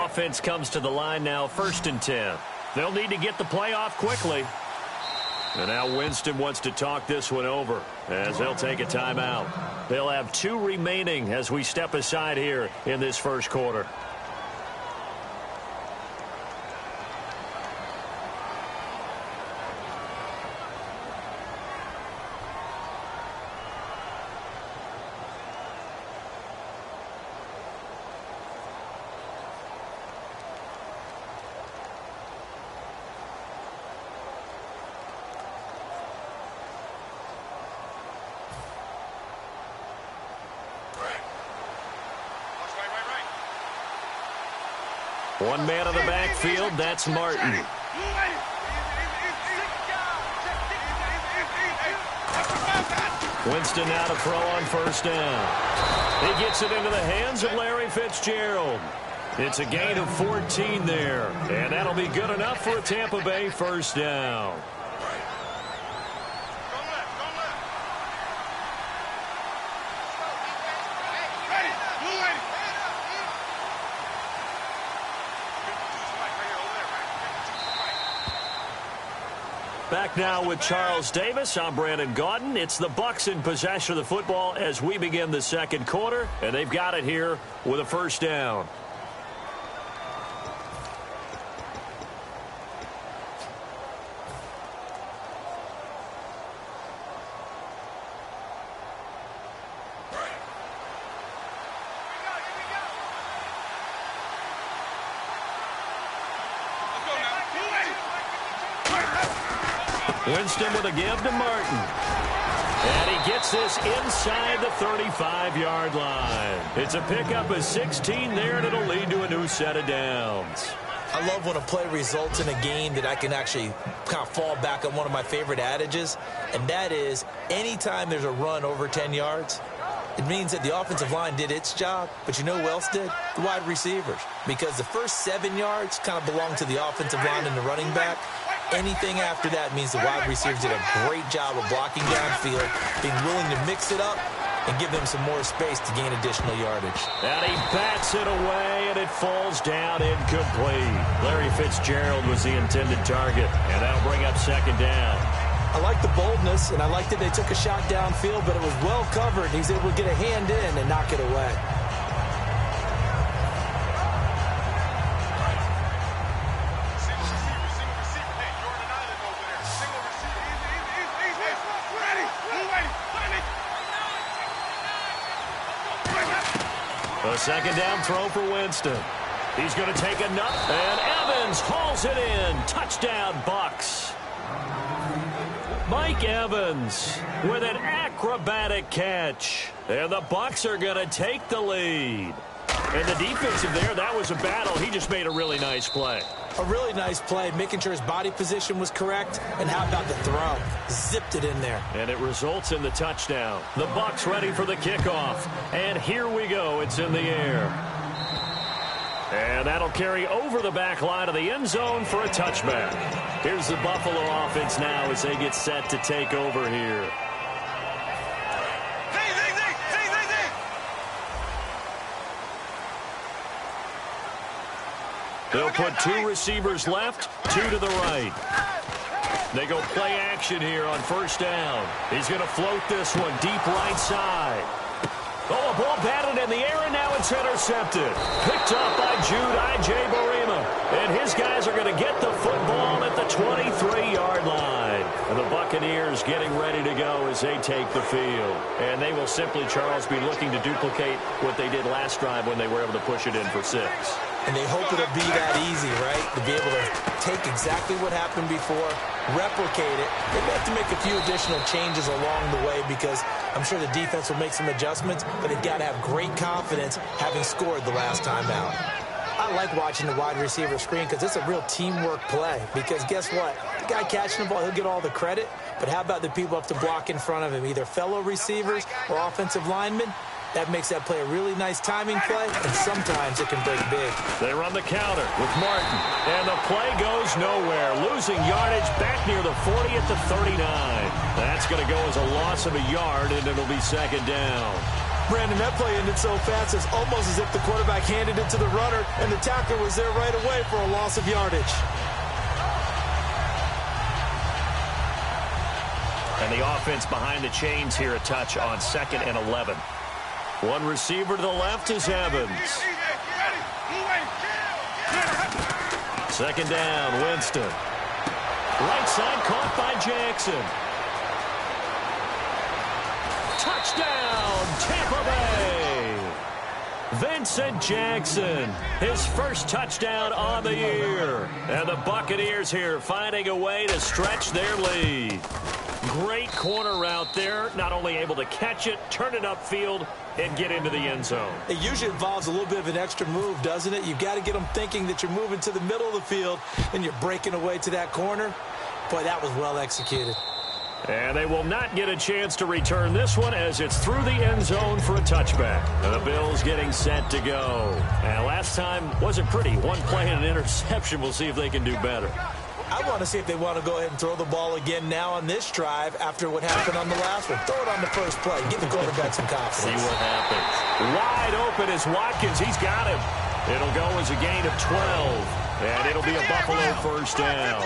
offense comes to the line now, 1st and 10. They'll need to get the play off quickly. And now Winston wants to talk this one over as they'll take a timeout. They'll have 2 remaining as we step aside here in this first quarter. One man on the backfield, that's Martin. Winston now to throw on 1st down. He gets it into the hands of Larry Fitzgerald. It's a gain of 14 there, and that'll be good enough for a Tampa Bay 1st down. Back now with Charles Davis. I'm Brandon Gaudin. It's the Bucs in possession of the football as we begin the second quarter, and they've got it here with a 1st down. Winston with a give to Martin. And he gets this inside the 35-yard line. It's a pickup of 16 there, and it'll lead to a new set of downs. I love when a play results in a game that I can actually kind of fall back on one of my favorite adages, and that is anytime there's a run over 10 yards, it means that the offensive line did its job, but you know who else did? The wide receivers. Because the first 7 yards kind of belong to the offensive line and the running back. Anything after that means the wide receivers did a great job of blocking downfield, being willing to mix it up, and give them some more space to gain additional yardage. And he bats it away, and it falls down incomplete. Larry Fitzgerald was the intended target, and that'll bring up 2nd down. I like the boldness, and I like that they took a shot downfield, but it was well covered. He's able to get a hand in and knock it away. A 2nd down throw for Winston. He's going to take enough, and Evans hauls it in. Touchdown, Bucs. Mike Evans with an acrobatic catch. And the Bucs are going to take the lead. And the defensive there, that was a battle. He just made a really nice play. A really nice play, making sure his body position was correct. And how about the throw? Zipped it in there. And it results in the touchdown. The Bucs ready for the kickoff. And here we go. It's in the air. And that'll carry over the back line of the end zone for a touchback. Here's the Buffalo offense now as they get set to take over here. They'll put 2 receivers left, 2 to the right. They go play action here on 1st down. He's going to float this one deep right side. Oh, a ball batted in the air, and now it's intercepted. Picked up by Jude Ijebarima. And his guys are going to get the football at the 23-yard line. And the Buccaneers getting ready to go as they take the field. And they will simply, Charles, be looking to duplicate what they did last drive when they were able to push it in for 6. And they hope it'll be that easy, right? To be able to take exactly what happened before, replicate it. They may have to make a few additional changes along the way because I'm sure the defense will make some adjustments, but they've got to have great confidence having scored the last time out. I like watching the wide receiver screen because it's a real teamwork play. Because guess what? The guy catching the ball, he'll get all the credit. But how about the people up to block in front of him, either fellow receivers or offensive linemen? That makes that play a really nice timing play, and sometimes it can break big. They run the counter with Martin, and the play goes nowhere. Losing yardage back near the 40 at the 39. That's going to go as a loss of a yard, and it'll be 2nd down. Brandon, that play ended so fast, it's almost as if the quarterback handed it to the runner, and the tackler was there right away for a loss of yardage. And the offense behind the chains here, a touch on 2nd and 11. One receiver to the left is Evans. 2nd down, Winston. Right side caught by Jackson. Touchdown, Tampa Bay! Vincent Jackson, his first touchdown on the year. And the Buccaneers here finding a way to stretch their lead. Great corner route there, not only able to catch it, turn it upfield, and get into the end zone. It usually involves a little bit of an extra move, doesn't it? You've got to get them thinking that you're moving to the middle of the field and you're breaking away to that corner. Boy, that was well executed. And they will not get a chance to return this one as it's through the end zone for a touchback. And the Bills getting set to go. And last time wasn't pretty. One play and an interception. We'll see if they can do better. I want to see if they want to go ahead and throw the ball again now on this drive after what happened on the last one. Throw it on the first play. Give the quarterback some confidence. See what happens. Wide open is Watkins. He's got him. It'll go as a gain of 12. And it'll be a Buffalo first down.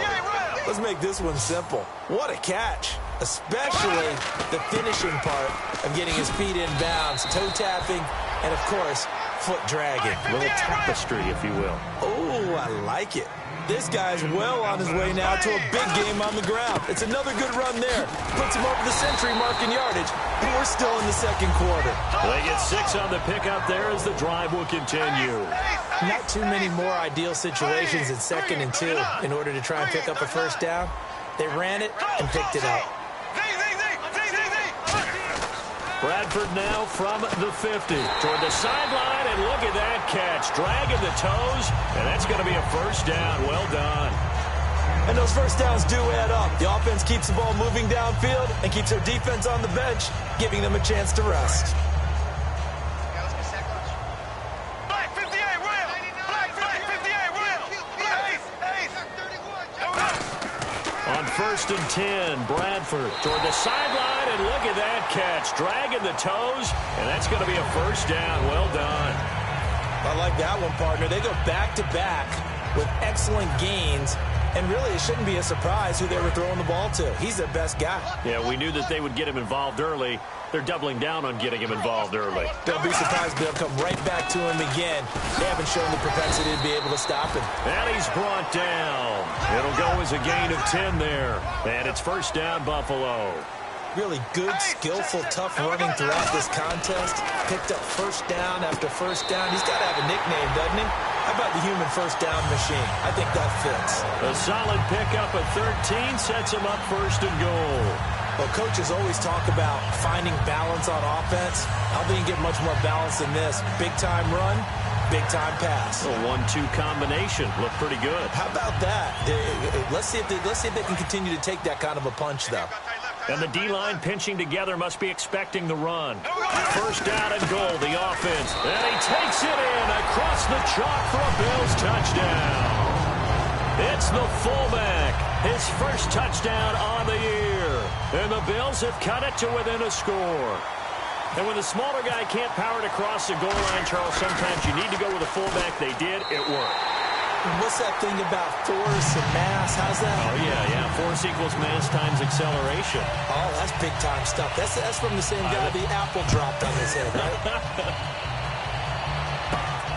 Let's make this one simple. What a catch. Especially the finishing part of getting his feet in bounds, toe tapping, and of course, foot dragging. A little tapestry, if you will. Oh, I like it. This guy's well on his way now to a big game on the ground. It's another good run there. Puts him over the century mark in yardage, and we're still in the second quarter. They get 6 on the pickup there as the drive will continue. Not too many more ideal situations at 2nd and 2 in order to try and pick up a first down. They ran it and picked it up. Bradford now from the 50 toward the sideline, and look at that catch. Dragging the toes, and that's going to be a first down. Well done. And those first downs do add up. The offense keeps the ball moving downfield and keeps their defense on the bench, giving them a chance to rest. On 1st and 10, Bradford toward the sideline, and look at that catch. Dragging the toes, and that's going to be a first down. Well done. I like that one, partner. They go back-to-back with excellent gains, and really it shouldn't be a surprise who they were throwing the ball to. He's their best guy. Yeah, we knew that they would get him involved early. They're doubling down on getting him involved early. Don't be surprised if they'll come right back to him again. They haven't shown the propensity to be able to stop him. And he's brought down. It'll go as a gain of 10 there. And it's first down, Buffalo. Really good, skillful, tough running throughout this contest. Picked up first down after first down. He's got to have a nickname, doesn't he? How about the human first down machine? I think that fits. A solid pickup at 13 sets him up first and goal. Well, coaches always talk about finding balance on offense. I don't think you get much more balance than this. Big-time run, big-time pass. A 1-2 combination. Looked pretty good. How about that? Let's see if they can continue to take that kind of a punch, though. And the D-line pinching together must be expecting the run. First down and goal, the offense. And he takes it in across the chalk for a Bills touchdown. It's the fullback, his first touchdown on the year. And the Bills have cut it to within a score. And when the smaller guy can't power it across the goal line, Charles, sometimes you need to go with a fullback. They did. It worked. What's that thing about force and mass? How's that? Oh, yeah. Force equals mass times acceleration. Oh, that's big-time stuff. That's from the same guy the apple dropped on his head, right?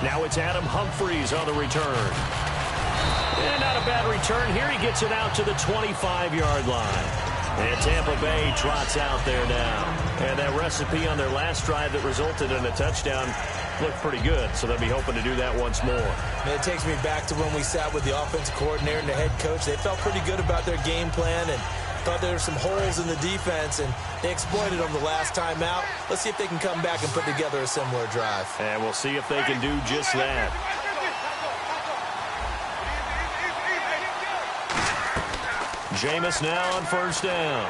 Now it's Adam Humphries on the return. And not a bad return here. He gets it out to the 25-yard line. And Tampa Bay trots out there now. And that recipe on their last drive that resulted in a touchdown looked pretty good, so they'll be hoping to do that once more. And it takes me back to when we sat with the offensive coordinator and the head coach. They felt pretty good about their game plan and thought there were some holes in the defense, and they exploited them the last time out. Let's see if they can come back and put together a similar drive. And we'll see if they can do just that. Jameis now on first down.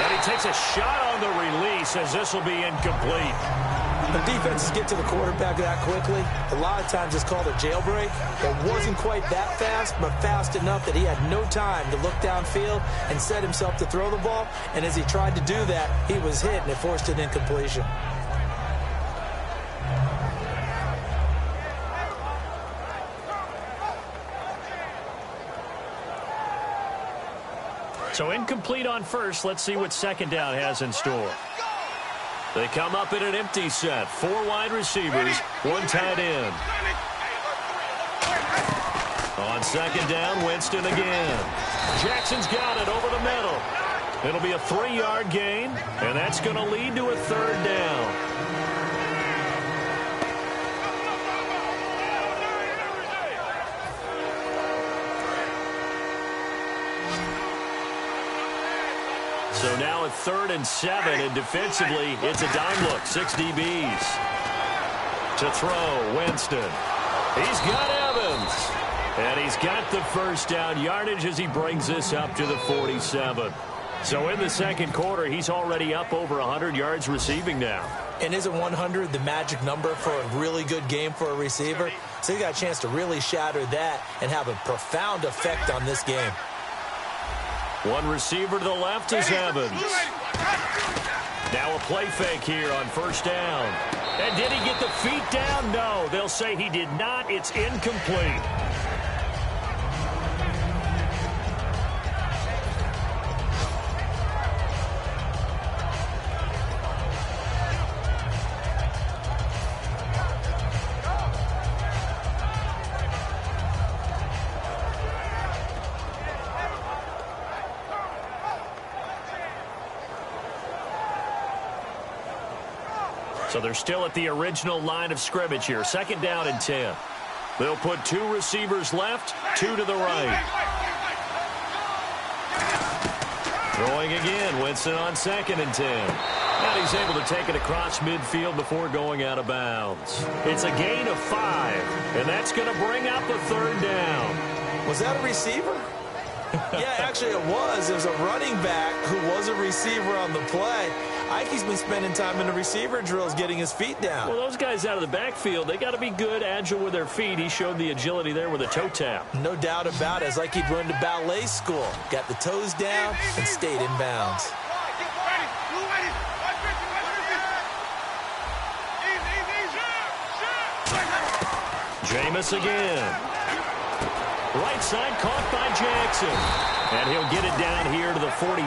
And he takes a shot on the release as this will be incomplete. When defenses get to the quarterback that quickly, a lot of times it's called a jailbreak. It wasn't quite that fast, but fast enough that he had no time to look downfield and set himself to throw the ball. And as he tried to do that, he was hit, and it forced an incompletion. So incomplete on first. Let's see what second down has in store. They come up in an empty set. 4 wide receivers, 1 tight end. On second down, Winston again. Jackson's got it over the middle. It'll be a 3-yard gain, and that's going to lead to a 3rd down. So now a 3rd and 7, and defensively, it's a dime look. 6 DBs. To throw, Winston. He's got Evans. And he's got the first down yardage as he brings this up to the 47. So in the second quarter, he's already up over 100 yards receiving now. And isn't 100 the magic number for a really good game for a receiver? So he got a chance to really shatter that and have a profound effect on this game. One receiver to the left is Evans. Now a play fake here on first down. And did he get the feet down? No, they'll say he did not. It's incomplete. So they're still at the original line of scrimmage here. Second down and 10. They'll put 2 receivers left, 2 to the right. Throwing again, Winston on second and 10. And he's able to take it across midfield before going out of bounds. It's a gain of 5, and that's going to bring up a 3rd down. Was that a receiver? Yeah, actually it was. There's a running back who was a receiver on the play. Ike's been spending time in the receiver drills getting his feet down. Well, those guys out of the backfield, they got to be good, agile with their feet. He showed the agility there with a toe tap. No doubt about it. It's like he'd run to ballet school. Got the toes down and stayed in bounds. Jameis again. Right side caught by Jackson. And he'll get it down here to the 43.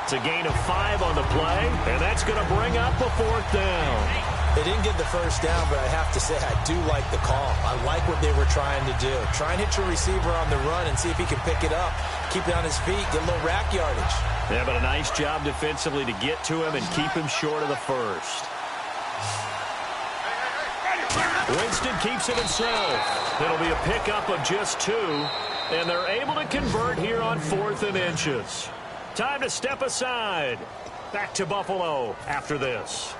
It's a gain of 5 on the play, and that's going to bring up a 4th down. They didn't get the first down, but I have to say I do like the call. I like what they were trying to do. Try and hit your receiver on the run and see if he can pick it up. Keep it on his feet, get a little rack yardage. Yeah, but a nice job defensively to get to him and keep him short of the first. Winston keeps it himself. It'll be a pickup of just 2, and they're able to convert here on 4th and inches. Time to step aside. Back to Buffalo after this.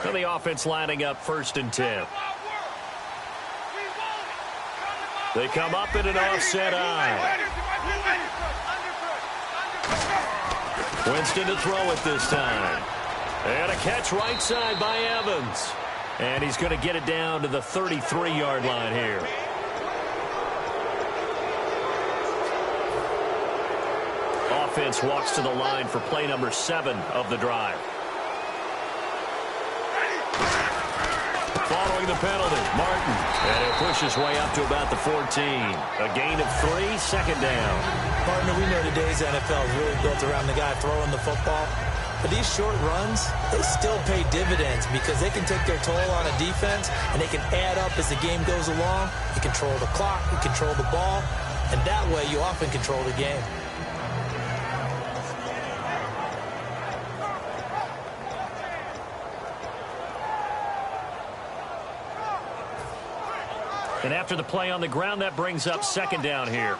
And the offense lining up 1st and 10. They come up in an offset eye. Winston to throw it this time. And a catch right side by Evans. And he's going to get it down to the 33-yard line here. Offense walks to the line for play number 7 of the drive. Following the penalty, Martin. And he'll push his way up to about the 14. A gain of 3, second down. Partner, we know today's NFL is really built around the guy throwing the football. But these short runs, they still pay dividends because they can take their toll on a defense and they can add up as the game goes along. You control the clock, you control the ball, and that way you often control the game. And after the play on the ground, that brings up second down here.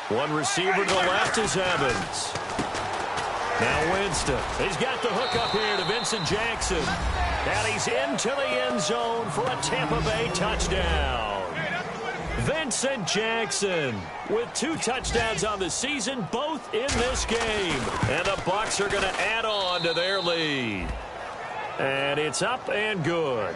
One receiver to the left is Evans. Now Winston. He's got the hook up here to Vincent Jackson. And he's into the end zone for a Tampa Bay touchdown. Vincent Jackson with 2 touchdowns on the season, both in this game. And the Bucs are going to add on to their lead. And it's up and good.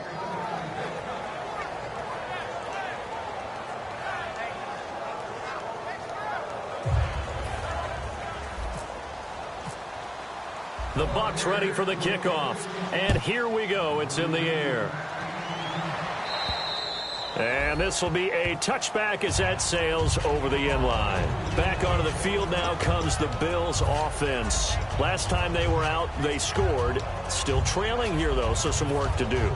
The Bucs ready for the kickoff. And here we go. It's in the air. And this will be a touchback as that sails over the end line. Back onto the field now comes the Bills offense. Last time they were out, they scored. Still trailing here, though, so some work to do.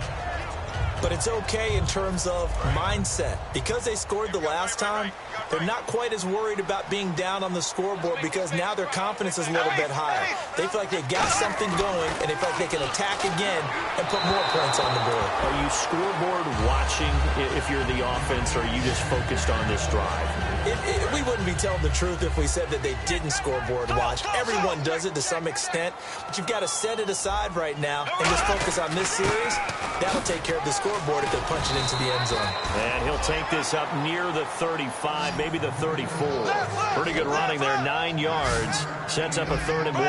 But it's okay in terms of mindset. Because they scored the last time, they're not quite as worried about being down on the scoreboard because now their confidence is a little bit higher. They feel like they've got something going, and they feel like they can attack again and put more points on the board. Are you scoreboard watching if you're the offense, or are you just focused on this drive? We wouldn't be telling the truth if we said that they didn't scoreboard watch. Everyone does it to some extent, but you've got to set it aside right now and just focus on this series. That'll take care of the scoreboard if they punch it into the end zone. And he'll take this up near the 35, maybe the 34. Pretty good running there, 9 yards. Sets up a 3rd and 1.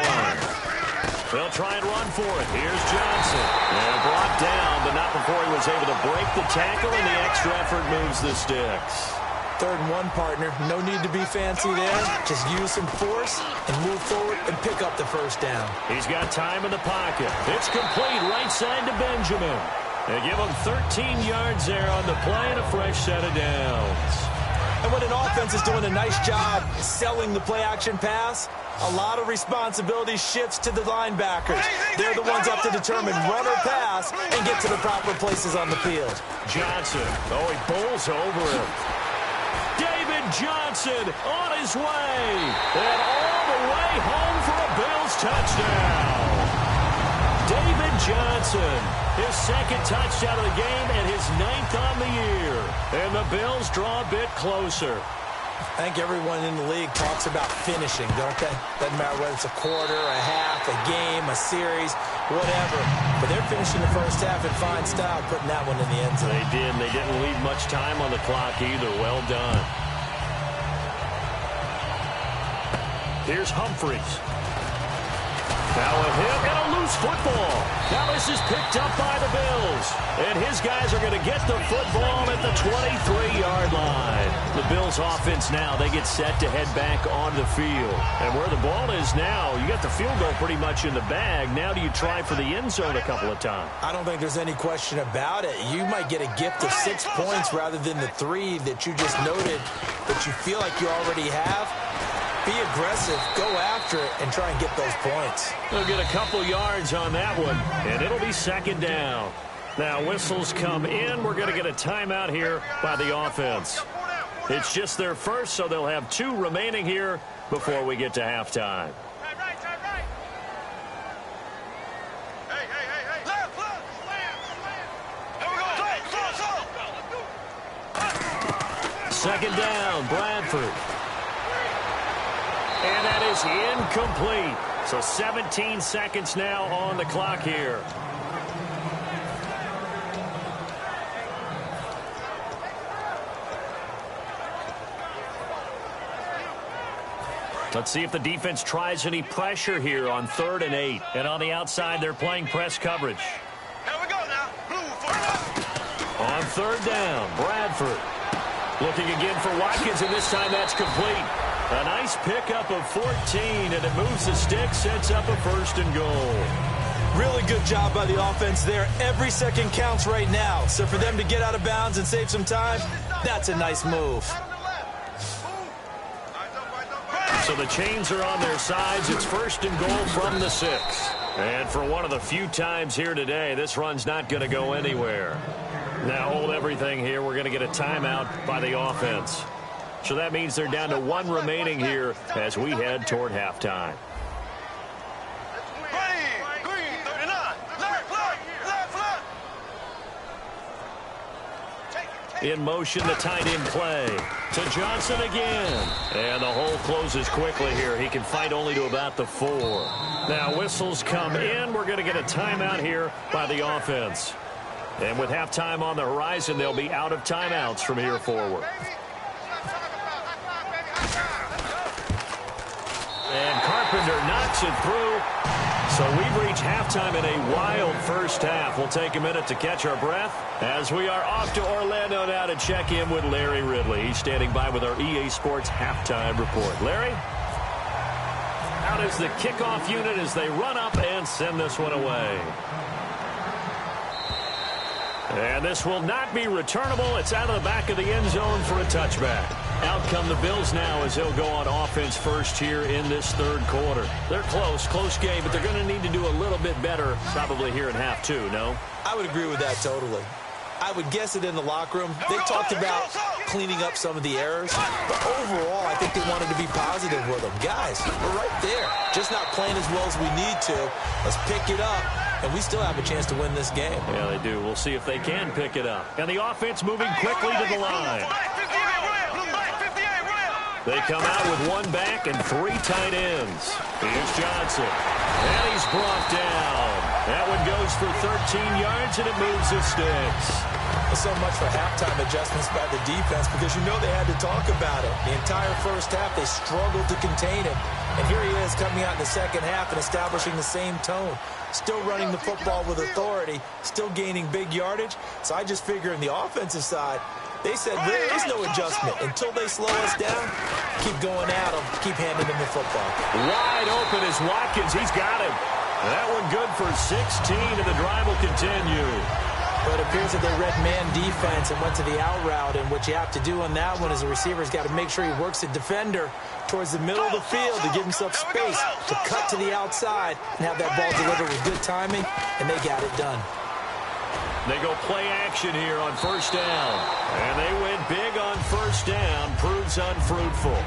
They'll try and run for it. Here's Johnson. And brought down, but not before he was able to break the tackle, and the extra effort moves the sticks. 3rd and 1, partner. No need to be fancy there. Just use some force and move forward and pick up the first down. He's got time in the pocket. It's complete right side to Benjamin. They give him 13 yards there on the play and a fresh set of downs. And when an offense is doing a nice job selling the play-action pass, a lot of responsibility shifts to the linebackers. They're the ones up to determine run or pass and get to the proper places on the field. Johnson. Oh, he bowls over him. David Johnson on his way. And all the way home for a Bills touchdown. David Johnson, his 2nd touchdown of the game and his 9th on the year. And the Bills draw a bit closer. I think everyone in the league talks about finishing, don't they? Doesn't matter whether it's a quarter, a half, a game, a series, whatever. But they're finishing the first half in fine style, putting that one in the end zone. They did, and they didn't leave much time on the clock either. Well done. Here's Humphreys. Now a hit and a loose football. Now this is picked up by the Bills. And his guys are going to get the football at the 23-yard line. The Bills offense now, they get set to head back on the field. And where the ball is now, you got the field goal pretty much in the bag. Now do you try for the end zone a couple of times? I don't think there's any question about it. You might get a gift of 6 points rather than the 3 that you just noted that you feel like you already have. Be aggressive, go after it, and try and get those points. They'll get a couple yards on that one, and it'll be 2nd down. Now whistles come in. We're going to get a timeout here by the offense. It's just their first, so they'll have 2 remaining here before we get to halftime. Second down, Bradford. And that is incomplete. So 17 seconds now on the clock here. Let's see if the defense tries any pressure here on 3rd and 8. And on the outside, they're playing press coverage. Here we go now. On 3rd down, Bradford. Looking again for Watkins, and this time that's complete. A nice pickup of 14, and it moves the stick, sets up a 1st and goal. Really good job by the offense there. Every second counts right now. So for them to get out of bounds and save some time, that's a nice move. So the chains are on their sides. It's 1st and goal from the 6. And for one of the few times here today, this run's not going to go anywhere. Now hold everything here. We're going to get a timeout by the offense. So that means they're down to 1 remaining here as we head toward halftime. In motion, the tight end play to Johnson again. And the hole closes quickly here. He can fight only to about the 4. Now whistles come in. We're going to get a timeout here by the offense. And with halftime on the horizon, they'll be out of timeouts from here forward. And Carpenter knocks it through. So we've reached halftime in a wild first half. We'll take a minute to catch our breath as we are off to Orlando now to check in with Larry Ridley. He's standing by with our EA Sports halftime report. Larry? Out is the kickoff unit as they run up and send this one away. And this will not be returnable. It's out of the back of the end zone for a touchback. Out come the Bills now as they'll go on offense first here in this third quarter. They're close game, but they're going to need to do a little bit better probably here in half two, no? I would agree with that totally. I would guess it in the locker room. They talked about cleaning up some of the errors, but overall, I think they wanted to be positive with them. Guys, we're right there. Just not playing as well as we need to. Let's pick it up, and we still have a chance to win this game. Yeah, they do. We'll see if they can pick it up. And the offense moving quickly to the line. They come out with one back and three tight ends. Here's Johnson. And he's brought down. That one goes for 13 yards, and it moves the sticks. So much for halftime adjustments by the defense because you know they had to talk about it. The entire first half, they struggled to contain him. And here he is coming out in the second half and establishing the same tone. Still running the football with authority, still gaining big yardage. So I just figure on the offensive side, they said there is no adjustment. Until they slow us down, keep going at them, keep handing them the football. Wide open is Watkins. He's got him. That one good for 16, and the drive will continue. But it appears that they read man defense and went to the out route, and what you have to do on that one is the receiver's got to make sure he works the defender towards the middle of the field to give himself space to cut to the outside and have that ball delivered with good timing, and they got it done. They go play action here on first down. And they win big on first down. Proves unfruitful.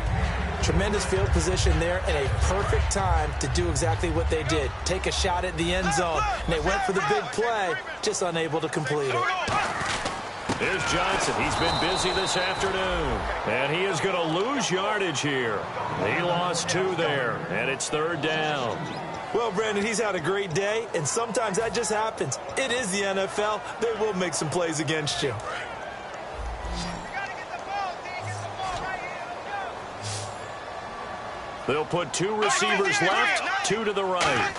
Tremendous field position there and a perfect time to do exactly what they did. Take a shot at the end zone. And they went for the big play, just unable to complete it. Here's Johnson. He's been busy this afternoon. And he is going to lose yardage here. He lost 2 there. And it's third down. Well, Brandon, he's had a great day, and sometimes that just happens. It is the NFL. They will make some plays against you. They'll put 2 receivers left, 2 to the right.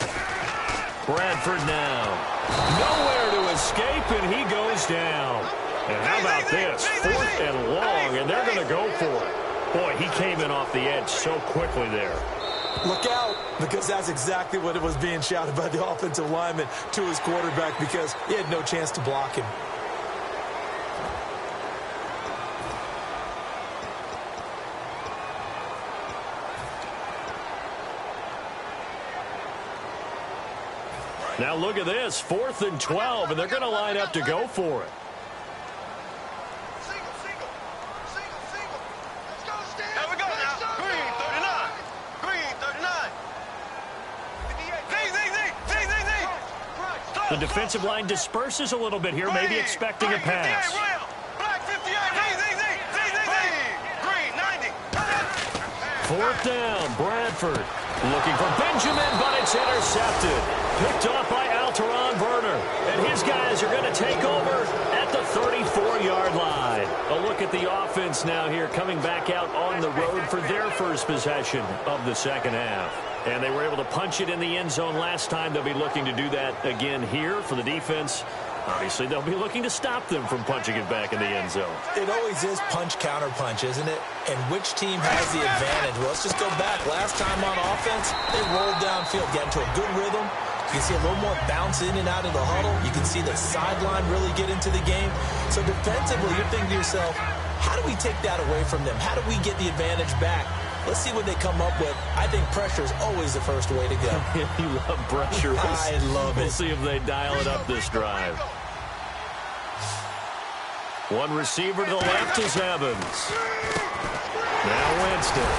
Bradford now. Nowhere to escape, and he goes down. And how about this? 4th and long, and they're going to go for it. Boy, he came in off the edge so quickly there. Look out, because that's exactly what it was being shouted by the offensive lineman to his quarterback because he had no chance to block him. Now look at this, 4th and 12, and they're going to line up to go for it. The defensive line disperses a little bit here, maybe expecting a pass. Fourth down, Bradford. Looking for Benjamin, but it's intercepted. Picked off by Alteron Werner. And his guys are going to take over at the 34-yard line. A look at the offense now here, coming back out on the road for their first possession of the second half. And they were able to punch it in the end zone last time. They'll be looking to do that again here for the defense. Obviously, they'll be looking to stop them from punching it back in the end zone. It always is punch, counter punch, isn't it? And which team has the advantage? Well, let's just go back. Last time on offense, they rolled downfield, got into a good rhythm. You can see a little more bounce in and out of the huddle. You can see the sideline really get into the game. So defensively, you're thinking to yourself, how do we take that away from them? How do we get the advantage back? Let's see what they come up with. I think pressure is always the first way to go. You love pressure. I love it. We'll see if they dial it up this drive. One receiver to the left is Evans. Now Winston.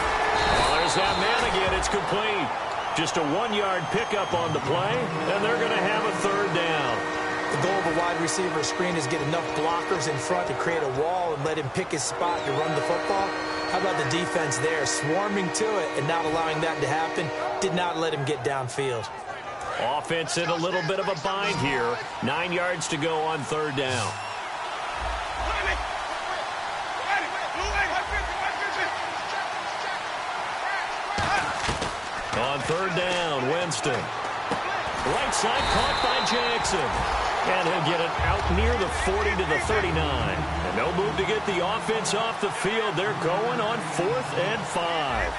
Oh, there's that man again. It's complete. Just a 1-yard pickup on the play, and they're going to have a third down. The goal of a wide receiver screen is get enough blockers in front to create a wall and let him pick his spot to run the football. How about the defense there, swarming to it and not allowing that to happen? Did not let him get downfield. Offense in a little bit of a bind here. 9 yards to go on third down. On third down, Winston. Right side caught by Jackson. And he'll get it out near the 40 to the 39. And no move to get the offense off the field. They're going on 4th and 5.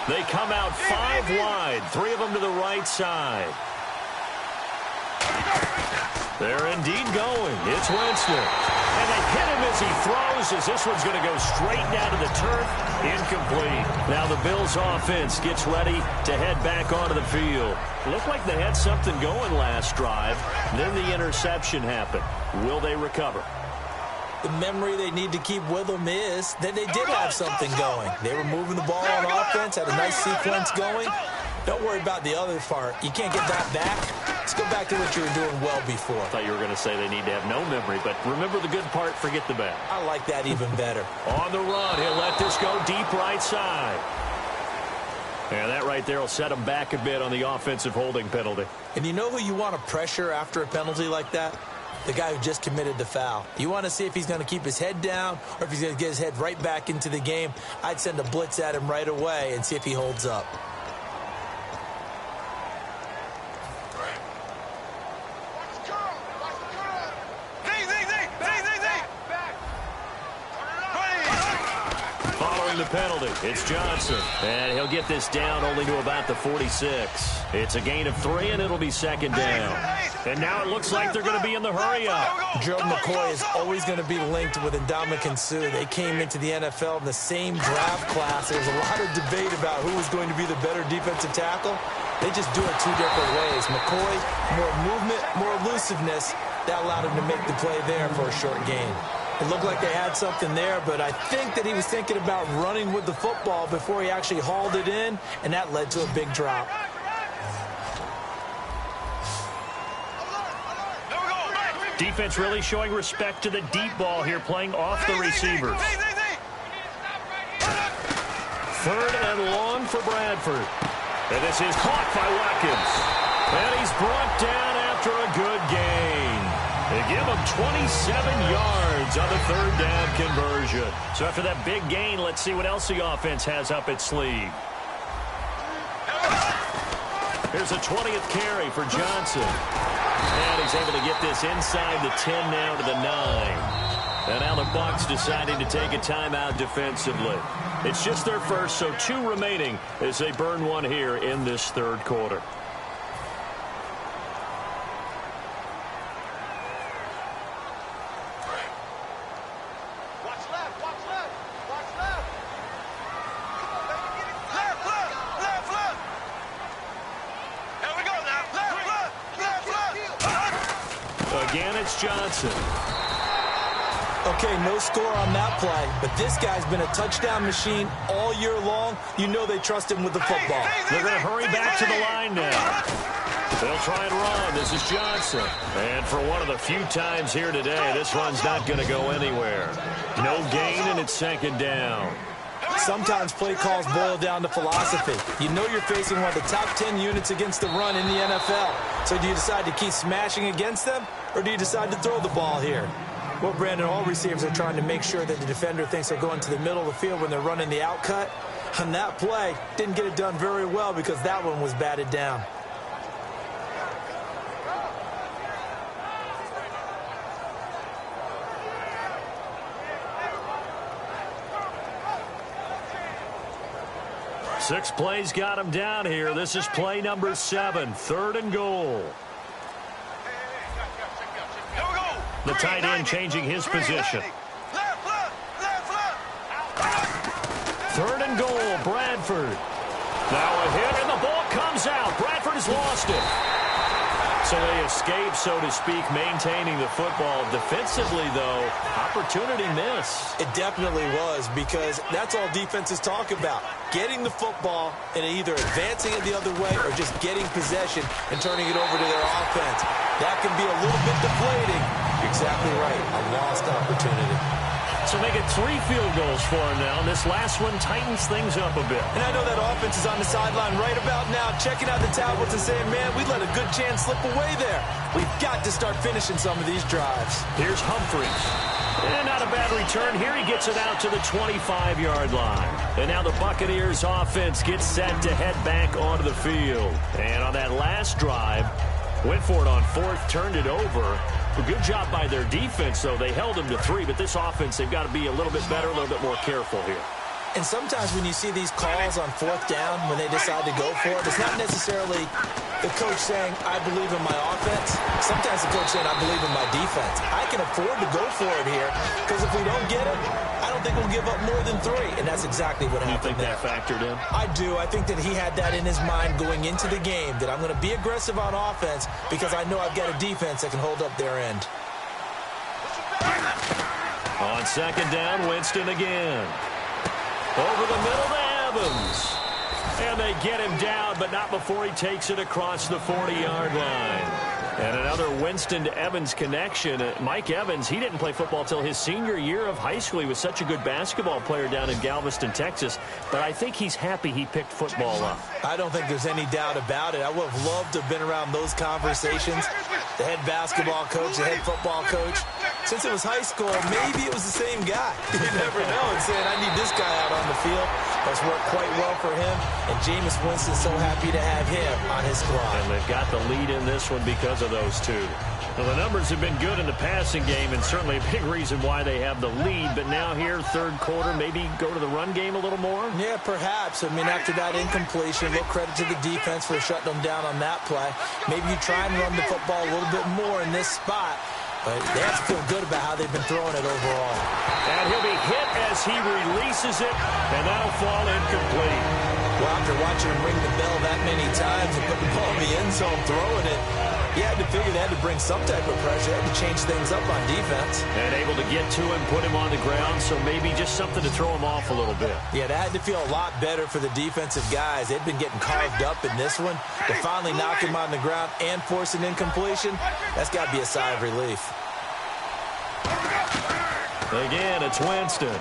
They come out 5 wide, 3 of them to the right side. They're indeed going. It's Winston. And they hit him as he throws, as this one's going to go straight down to the turf. Incomplete. Now the Bills offense gets ready to head back onto the field. Looked like they had something going last drive. Then the interception happened. Will they recover? The memory they need to keep with them is that they did have something going. They were moving the ball on offense, had a nice sequence going. Don't worry about the other part. You can't get that back. Let's go back to what you were doing well before. I thought you were going to say they need to have no memory, but remember the good part, forget the bad. I like that even better. On the run, he'll let this go deep right side. And that right there will set him back a bit on the offensive holding penalty. And you know who you want to pressure after a penalty like that? The guy who just committed the foul. You want to see if he's going to keep his head down or if he's going to get his head right back into the game. I'd send a blitz at him right away and see if he holds up. The penalty. It's Johnson. And he'll get this down only to about the 46. It's a gain of 3, and it'll be second down. And now it looks like they're going to be in the hurry-up. Joe McCoy is always going to be linked with Ndamukong Suh. They came into the NFL in the same draft class. There was a lot of debate about who was going to be the better defensive tackle. They just do it 2 different ways. McCoy, more movement, more elusiveness. That allowed him to make the play there for a short gain. It looked like they had something there, but I think that he was thinking about running with the football before he actually hauled it in, and that led to a big drop. Defense really showing respect to the deep ball here, playing off the receivers. 3rd and long for Bradford. And this is caught by Watkins. And he's brought down after a good gain. They give him 27 yards on the 3rd down conversion. So after that big gain, let's see what else the offense has up its sleeve. Here's a 20th carry for Johnson. And he's able to get this inside the 10 now to the 9. And now the Bucs deciding to take a timeout defensively. It's just their first, so 2 remaining as they burn one here in this 3rd quarter. Again, it's Johnson. Okay, no score on that play, but this guy's been a touchdown machine all year long. You know they trust him with the football. They're going to hurry back to the line now. They'll try and run. This is Johnson. And for one of the few times here today, this run's not going to go anywhere. No gain, and it's 2nd down. Sometimes play calls boil down to philosophy. You know you're facing one of the top 10 units against the run in the NFL. So do you decide to keep smashing against them, or do you decide to throw the ball here? Well, Brandon, all receivers are trying to make sure that the defender thinks they're going to the middle of the field when they're running the out cut. On that play, didn't get it done very well because that one was batted down. Six plays got him down here. This is play number 7, 3rd and goal. The tight end changing his position. 3rd and goal, Bradford. Now a hit, and the ball comes out. Bradford has lost it. So they escape, so to speak, maintaining the football. Defensively, though, opportunity miss. It definitely was, because that's all defenses talk about. Getting the football and either advancing it the other way or just getting possession and turning it over to their offense. That can be a little bit deflating. You're exactly right. A lost opportunity. So make it 3 field goals for him now, and this last one tightens things up a bit. And I know that offense is on the sideline right about now, checking out the tablets and saying, man, we let a good chance slip away there. We've got to start finishing some of these drives. Here's Humphries. And not a bad return. Here he gets it out to the 25-yard line. And now the Buccaneers offense gets set to head back onto the field. And on that last drive, went for it on 4th, turned it over. A good job by their defense, though. They held them to 3, but this offense, they've got to be a little bit better, a little bit more careful here. And sometimes when you see these calls on fourth down, when they decide to go for it, it's not necessarily the coach saying, I believe in my offense. Sometimes the coach saying, I believe in my defense. I can afford to go for it here because if we don't get it, I don't think we'll give up more than 3. And that's exactly what happened there. You think that factored in? I do. I think that he had that in his mind going into the game, that I'm going to be aggressive on offense because I know I've got a defense that can hold up their end. On second down, Winston again. Over the middle to Evans. And they get him down, but not before he takes it across the 40-yard line. And another Winston to Evans connection. Mike Evans, he didn't play football till his senior year of high school. He was such a good basketball player down in Galveston, Texas. But I think he's happy he picked football up. I don't think there's any doubt about it. I would have loved to have been around those conversations. The head basketball coach, the head football coach. Since it was high school, maybe it was the same guy. You never know. And saying, I need this guy out on the field. That's worked quite well for him. And Jameis Winston's so happy to have him on his squad. And they've got the lead in this one because of those two. Well, the numbers have been good in the passing game, and certainly a big reason why they have the lead. But now here, third quarter, maybe go to the run game a little more? Yeah, perhaps. I mean, after that incompletion, a little credit to the defense for shutting them down on that play. Maybe you try and run the football a little bit more in this spot. But they have to feel good about how they've been throwing it overall. And he'll be hit as he releases it, and that'll fall incomplete. Well, after watching him ring the bell that many times and put the ball in the end zone throwing it, you had to figure they had to bring some type of pressure. They had to change things up on defense. And able to get to him, put him on the ground, so maybe just something to throw him off a little bit. Yeah, that had to feel a lot better for the defensive guys. They'd been getting carved up in this one. To finally knock him on the ground and force an incompletion, that's got to be a sigh of relief. Again, it's Winston.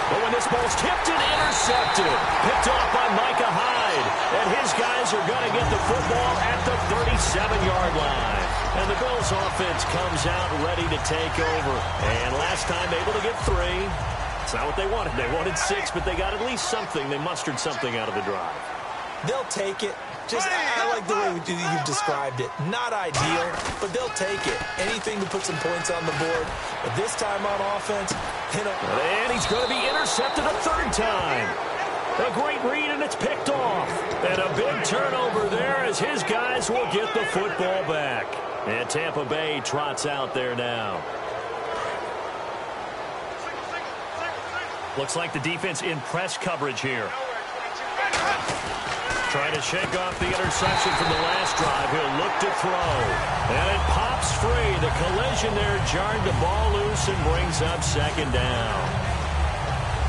But when this ball's tipped and intercepted, picked off by Micah Hyde. And his guys are going to get the football at the 37-yard line. And the Bills offense comes out ready to take over. And last time able to get 3. It's not what they wanted. They wanted 6, but they got at least something. They mustered something out of the drive. They'll take it. I like the way you've described it. Not ideal, but they'll take it. Anything to put some points on the board. But this time on offense, and he's going to be intercepted a third time. A great read, and it's picked off. And a big turnover there as his guys will get the football back. And Tampa Bay trots out there now. Looks like the defense in press coverage here. Trying to shake off the interception from the last drive. He'll look to throw. And it pops free. The collision there jarred the ball loose and brings up second down.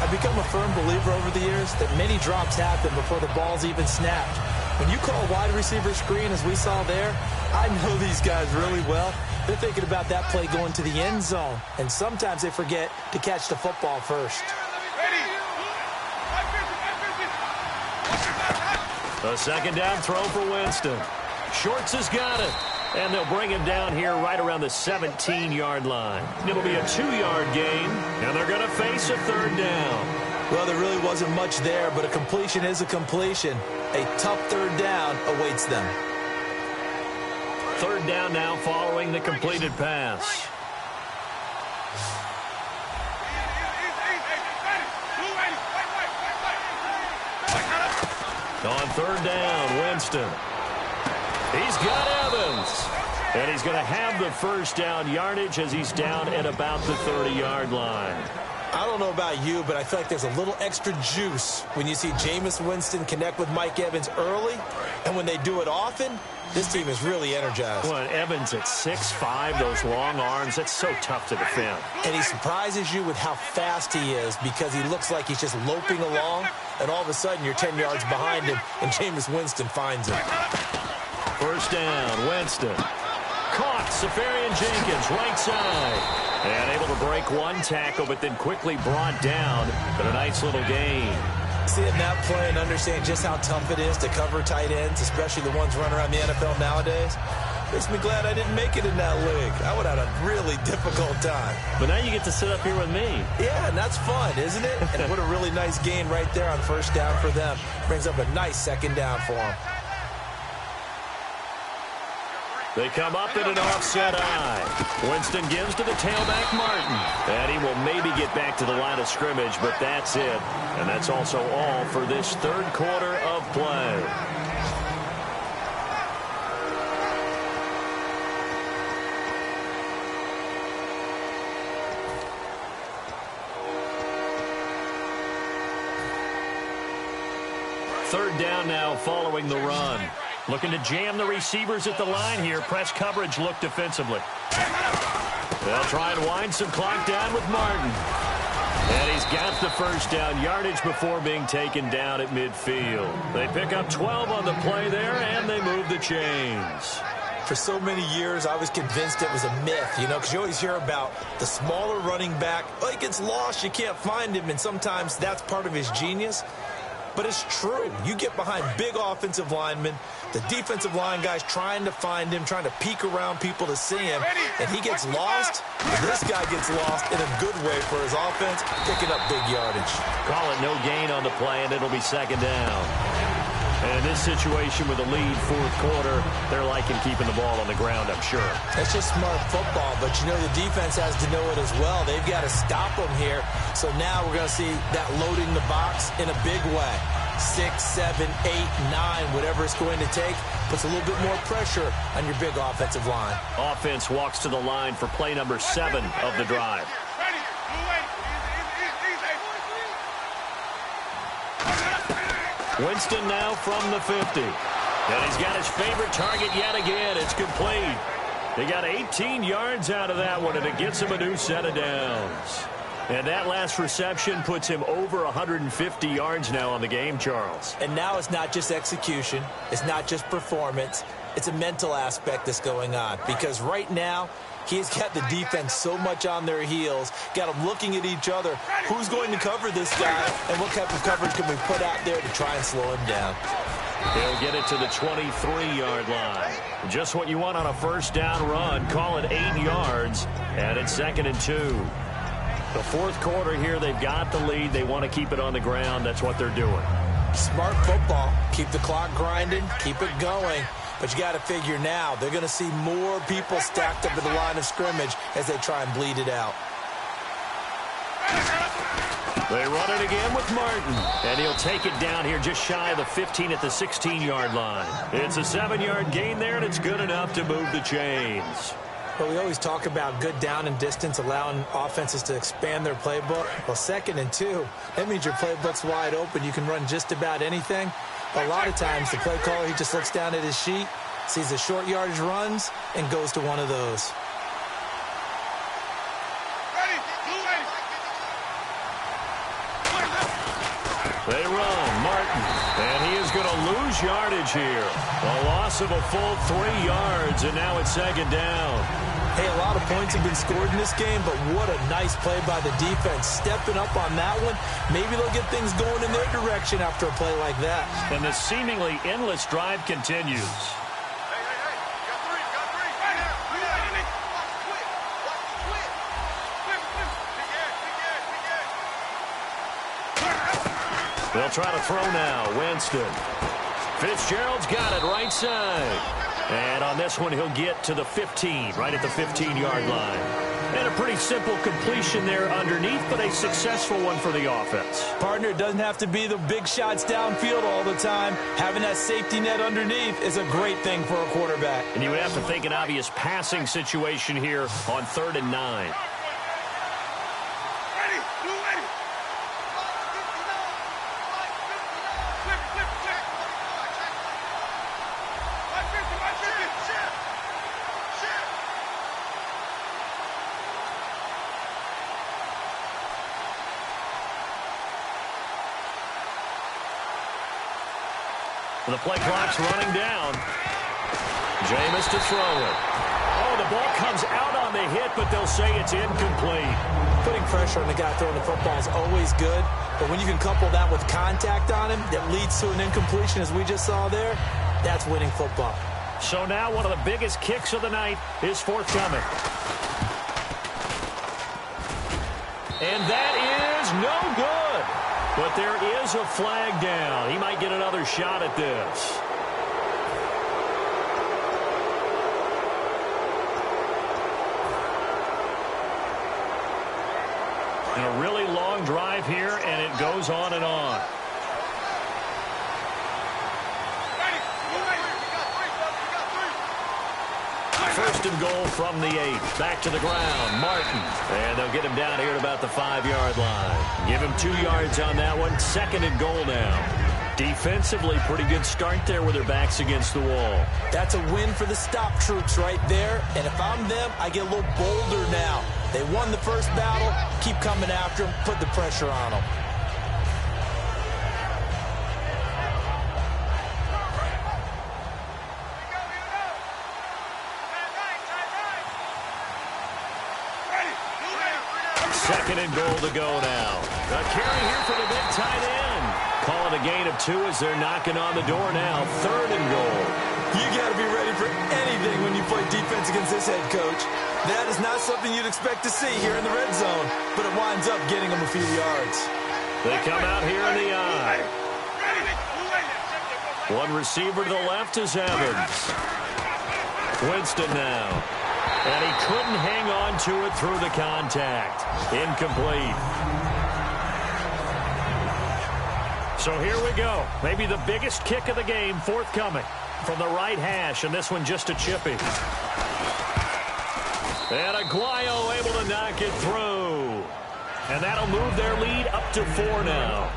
I've become a firm believer over the years that many drops happen before the ball's even snapped. When you call a wide receiver screen, as we saw there, I know these guys really well. They're thinking about that play going to the end zone. And sometimes they forget to catch the football first. A second down throw for Winston. Shorts has got it. And they'll bring him down here right around the 17-yard line. It'll be a 2-yard gain, and they're going to face a third down. Well, there really wasn't much there, but a completion is a completion. A tough third down awaits them. Third down now following the completed pass. On third down, Winston. He's got Evans. And he's going to have the first down yardage as he's down at about the 30-yard line. I don't know about you, but I feel like there's a little extra juice when you see Jameis Winston connect with Mike Evans early. And when they do it often, this team is really energized. Well, and Evans at 6'5", those long arms, that's so tough to defend. And he surprises you with how fast he is because he looks like he's just loping along, and all of a sudden you're 10 yards behind him, and Jameis Winston finds him. First down, Winston. Caught, Safarian Jenkins, right side. And able to break one tackle, but then quickly brought down. But a nice little gain. Seeing that play and understand just how tough it is to cover tight ends, especially the ones running around the NFL nowadays, makes me glad I didn't make it in that league. I would have had a really difficult time. But now you get to sit up here with me. Yeah, and that's fun, isn't it? And what a really nice gain right there on first down for them. Brings up a nice second down for them. They come up in an offset eye. Winston gives to the tailback, Martin. And he will maybe get back to the line of scrimmage, but that's it. And that's also all for this third quarter of play. Third down now following the run. Looking to jam the receivers at the line here. Press coverage look defensively. They'll try and wind some clock down with Martin. And he's got the first down yardage before being taken down at midfield. They pick up 12 on the play there, and they move the chains. For so many years, I was convinced it was a myth, because you always hear about the smaller running back. Oh, he gets lost, you can't find him, and sometimes that's part of his genius. But it's true. You get behind big offensive linemen, the defensive line guys trying to find him, trying to peek around people to see him, and he gets lost. This guy gets lost in a good way for his offense, picking up big yardage. Call it no gain on the play, and it'll be second down. And in this situation with a lead fourth quarter, they're liking keeping the ball on the ground, I'm sure. That's just smart football, but the defense has to know it as well. They've got to stop them here. So now we're going to see that loading the box in a big way. 6, 7, 8, 9, whatever it's going to take, puts a little bit more pressure on your big offensive line. Offense walks to the line for play number 7 of the drive. Winston now from the 50. And he's got his favorite target yet again. It's complete. They got 18 yards out of that one, and it gets him a new set of downs. And that last reception puts him over 150 yards now on the game, Charles. And now it's not just execution. It's not just performance. It's a mental aspect that's going on. Because right now, he's got the defense so much on their heels, got them looking at each other. Who's going to cover this guy, and what type of coverage can we put out there to try and slow him down? He'll get it to the 23-yard line. Just what you want on a first down run. Call it 8 yards, and it's 2nd and 2. The fourth quarter here, they've got the lead. They want to keep it on the ground. That's what they're doing. Smart football. Keep the clock grinding. Keep it going. But you got to figure now, they're going to see more people stacked up at the line of scrimmage as they try and bleed it out. They run it again with Martin, and he'll take it down here just shy of the 15 at the 16-yard line. It's a 7-yard gain there, and it's good enough to move the chains. Well, we always talk about good down and distance, allowing offenses to expand their playbook. Well, 2nd and 2, that means your playbook's wide open. You can run just about anything. A lot of times, the play caller, he just looks down at his sheet, sees the short yardage runs, and goes to one of those. They run, Martin, and he is going to lose yardage here. A loss of a full 3 yards, and now it's 2nd down. Hey, a lot of points have been scored in this game, but what a nice play by the defense. Stepping up on that one, maybe they'll get things going in their direction after a play like that. And the seemingly endless drive continues. They'll try to throw now. Winston. Fitzgerald's got it right side. And on this one, he'll get to the 15, right at the 15-yard line. And a pretty simple completion there underneath, but a successful one for the offense. Partner, it doesn't have to be the big shots downfield all the time. Having that safety net underneath is a great thing for a quarterback. And you would have to think an obvious passing situation here on 3rd and 9. The play clock's running down. Jameis to throw it. Oh, the ball comes out on the hit, but they'll say it's incomplete. Putting pressure on the guy throwing the football is always good, but when you can couple that with contact on him that leads to an incompletion, as we just saw there, that's winning football. So now one of the biggest kicks of the night is forthcoming. And that is no good. But there is a flag down. He might get another shot at this. A really long drive here, and it goes on and on. First and goal from the 8. Back to the ground. Martin. And they'll get him down here at about the 5-yard line. Give him 2 yards on that one. Second and goal now. Defensively, pretty good start there with their backs against the wall. That's a win for the stop troops right there. And if I'm them, I get a little bolder now. They won the first battle. Keep coming after them. Put the pressure on them. Second and goal to go now. A carry here for the big tight end. Call it a gain of 2 as they're knocking on the door now. Third and goal. You got to be ready for anything when you play defense against this head coach. That is not something you'd expect to see here in the red zone, but it winds up getting them a few yards. They come out here in the eye. One receiver to the left is Evans. Winston now. And he couldn't hang on to it through the contact. Incomplete. So here we go. Maybe the biggest kick of the game forthcoming from the right hash, and this one just a chippy. And Aguayo able to knock it through. And that'll move their lead up to 4 now.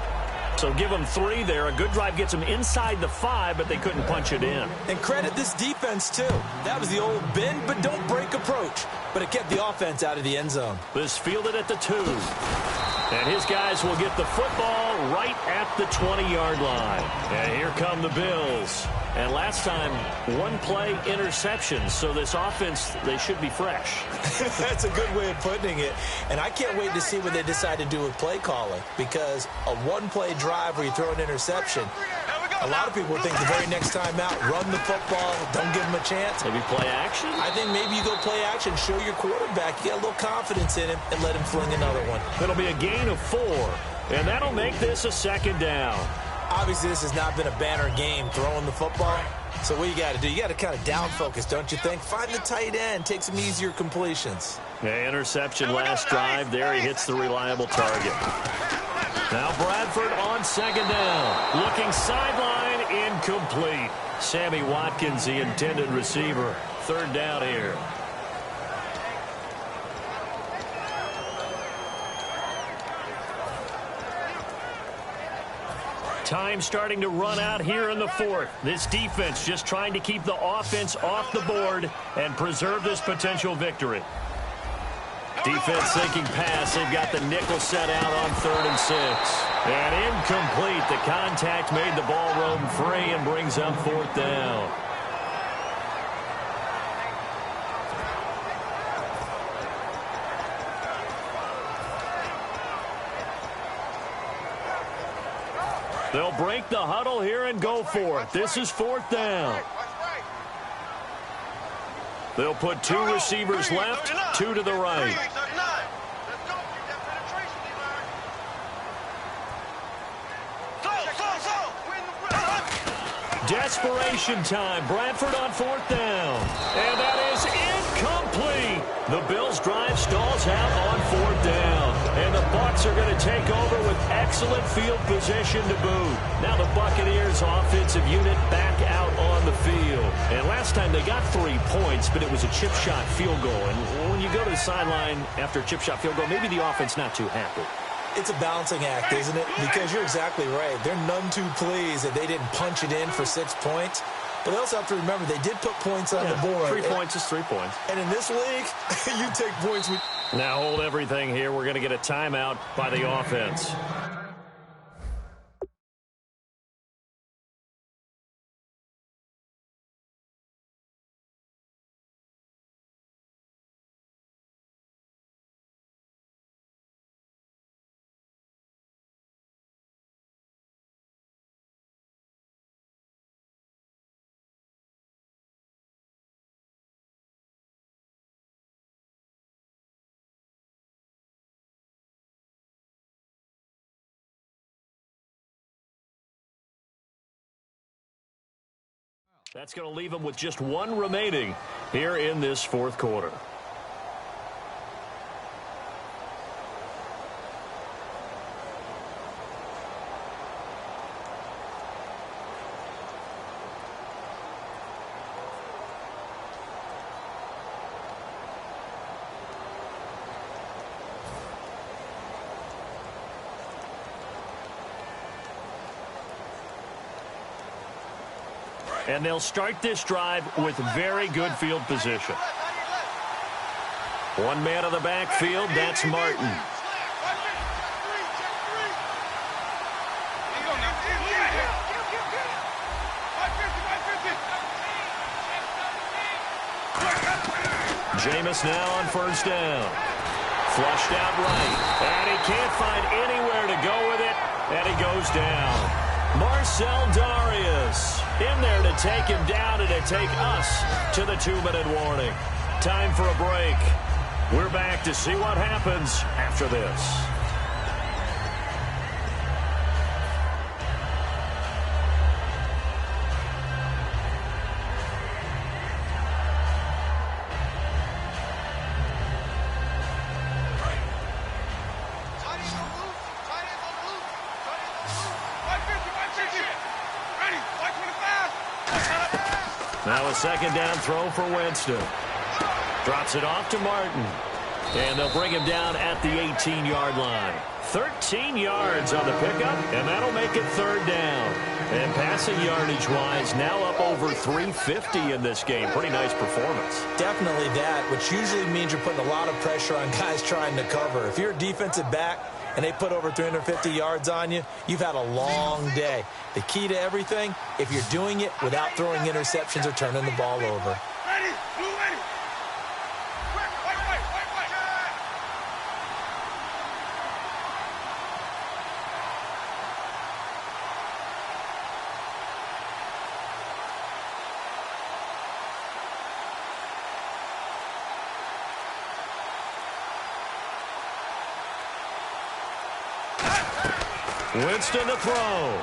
So give them 3 there. A good drive gets them inside the 5, but they couldn't punch it in. And credit this defense, too. That was the old bend but don't break approach. But it kept the offense out of the end zone. This fielded at the 2. And his guys will get the football right at the 20-yard line. And here come the Bills. And last time, 1-play interception. So this offense, they should be fresh. That's a good way of putting it. And I can't wait to see what they decide to do with play calling. Because a 1-play drive where you throw an interception, a lot of people think the very next time out, run the football, don't give them a chance. Maybe play action? I think maybe you go play action, show your quarterback, you get a little confidence in him, and let him fling another one. It'll be a gain of 4. And that'll make this a second down. Obviously, this has not been a banner game throwing the football. So what you got to do, you got to kind of down focus, don't you think? Find the tight end, take some easier completions. Yeah, interception last drive. There he hits the reliable target. Now Bradford on second down. Looking sideline, incomplete. Sammy Watkins, the intended receiver. Third down here. Time starting to run out here in the 4th. This defense just trying to keep the offense off the board and preserve this potential victory. Defense thinking pass. They've got the nickel set out on 3rd and 6. And incomplete. The contact made the ball roam free and brings up 4th down. They'll break the huddle here and go for it. This is 4th down. They'll put 2 receivers left, 2 to the right. Desperation time. Bradford on 4th down. And that is incomplete. The Bills' drive stalls out on 4th down. And the Bucs are going to take over with excellent field position to boot. Now the Buccaneers' offensive unit back out on the field. And last time they got 3 points, but it was a chip shot field goal. And when you go to the sideline after a chip shot field goal, maybe the offense not too happy. It's a balancing act, isn't it? Because you're exactly right. They're none too pleased that they didn't punch it in for 6 points. But they also have to remember they did put points on the board. 3 points is 3 points. And in this league, you take points. Now hold everything here. We're going to get a timeout by the offense. That's going to leave them with just 1 remaining here in this 4th quarter. And they'll start this drive with very good field position. One man on the backfield, that's Martin. Jameis now on first down. Flushed out right. And he can't find anywhere to go with it. And he goes down. Marcel Darius in there to take him down and to take us to the 2-minute warning. Time for a break. We're back to see what happens after this. Now a second down throw for Winston. Drops it off to Martin. And they'll bring him down at the 18-yard line. 13 yards on the pickup, and that'll make it third down. And passing yardage-wise, now up over 350 in this game. Pretty nice performance. Definitely that, which usually means you're putting a lot of pressure on guys trying to cover. If you're a defensive back and they put over 350 yards on you, you've had a long day. The key to everything, if you're doing it without throwing interceptions or turning the ball over. Winston to throw.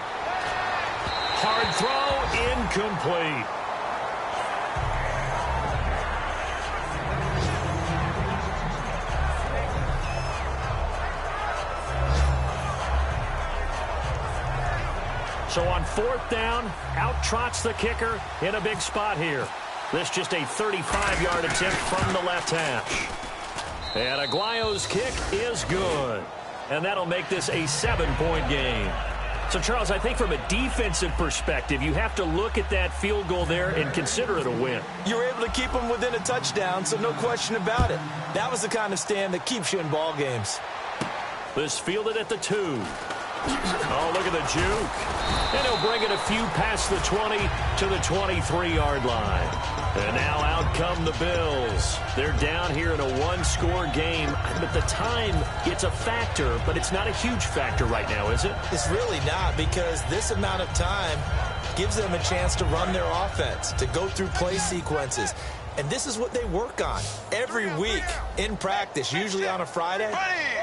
Hard throw, incomplete. So on fourth down, out trots the kicker in a big spot here. This just a 35-yard attempt from the left hash. And Aguayo's kick is good. And that'll make this a 7-point game. So, Charles, I think from a defensive perspective, you have to look at that field goal there and consider it a win. You were able to keep them within a touchdown, so no question about it. That was the kind of stand that keeps you in ball games. This fielded at the 2. Oh, look at the juke. And he'll bring it a few past the 20 to the 23-yard line. And now out come the Bills. They're down here in a one-score game. But the time, it's a factor, but it's not a huge factor right now, is it? It's really not, because this amount of time gives them a chance to run their offense, to go through play sequences. And this is what they work on every week in practice, usually on a Friday.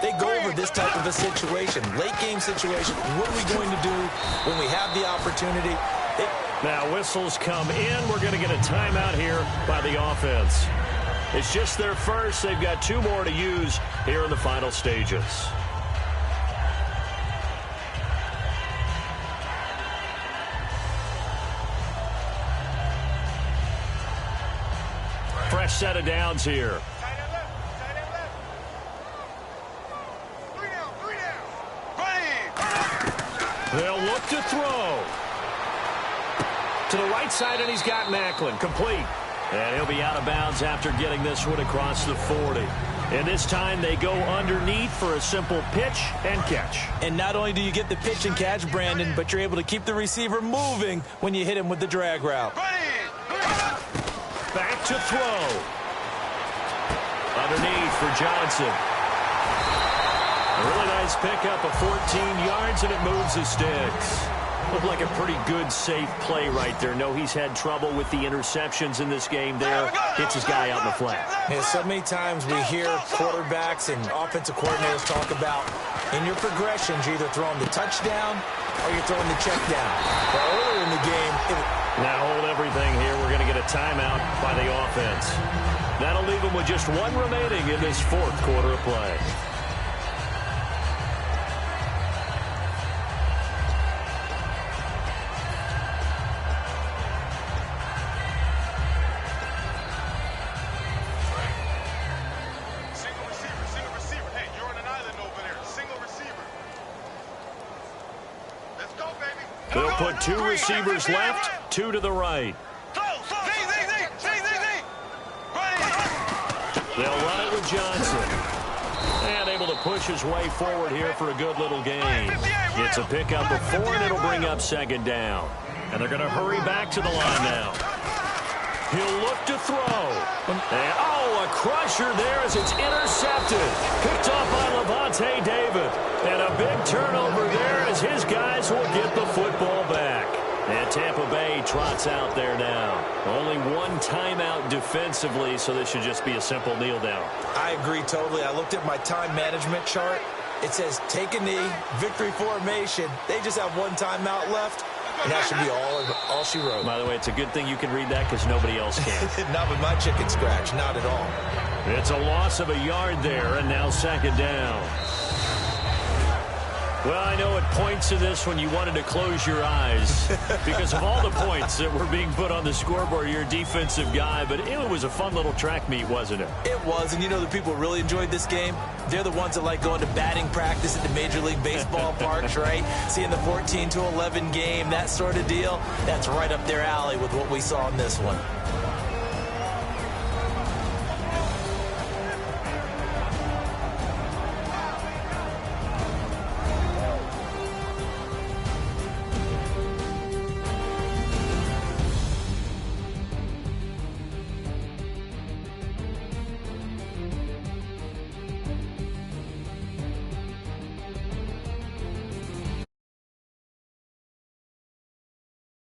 They go over this type of a situation, late-game situation. What are we going to do when we have the opportunity? Now whistles come in. We're going to get a timeout here by the offense. It's just their first. They've got 2 more to use here in the final stages. Fresh set of downs here. They'll look to throw. To the right side, and he's got Macklin. Complete. And he'll be out of bounds after getting this one across the 40. And this time they go underneath for a simple pitch and catch. And not only do you get the pitch and catch, Brandon, but you're able to keep the receiver moving when you hit him with the drag route. Back to throw. Underneath for Johnson. A really nice pickup of 14 yards, and it moves the sticks. Looked like a pretty good, safe play right there. No, he's had trouble with the interceptions in this game there. Hits his guy out in the flat. Yeah, so many times we hear quarterbacks and offensive coordinators talk about in your progressions, you're either throwing the touchdown or you're throwing the check down. But earlier in the game, now hold everything here. We're going to get a timeout by the offense. That'll leave them with just 1 remaining in this 4th quarter of play. They'll put 2 receivers left, 2 to the right. They'll run it with Johnson. And able to push his way forward here for a good little gain. It's a pickup of 4, and it'll bring up 2nd down. And they're going to hurry back to the line now. He'll look to throw. And, a crusher there as it's intercepted. Picked off by Levante David. And a big turnover there as his guys will get the football back. And Tampa Bay trots out there now. Only one timeout defensively, so this should just be a simple kneel down. I agree totally. I looked at my time management chart. It says take a knee, victory formation. They just have one timeout left, and that should be all she wrote. By the way, it's a good thing you can read that because nobody else can. Not with my chicken scratch, not at all. It's a loss of a yard there, and now 2nd down. Well, I know at points in this when you wanted to close your eyes because of all the points that were being put on the scoreboard. You're a defensive guy, but it was a fun little track meet, wasn't it? It was, and you know the people who really enjoyed this game? They're the ones that like going to batting practice at the Major League Baseball parks, right? Seeing the 14-11 game, that sort of deal. That's right up their alley with what we saw in this one.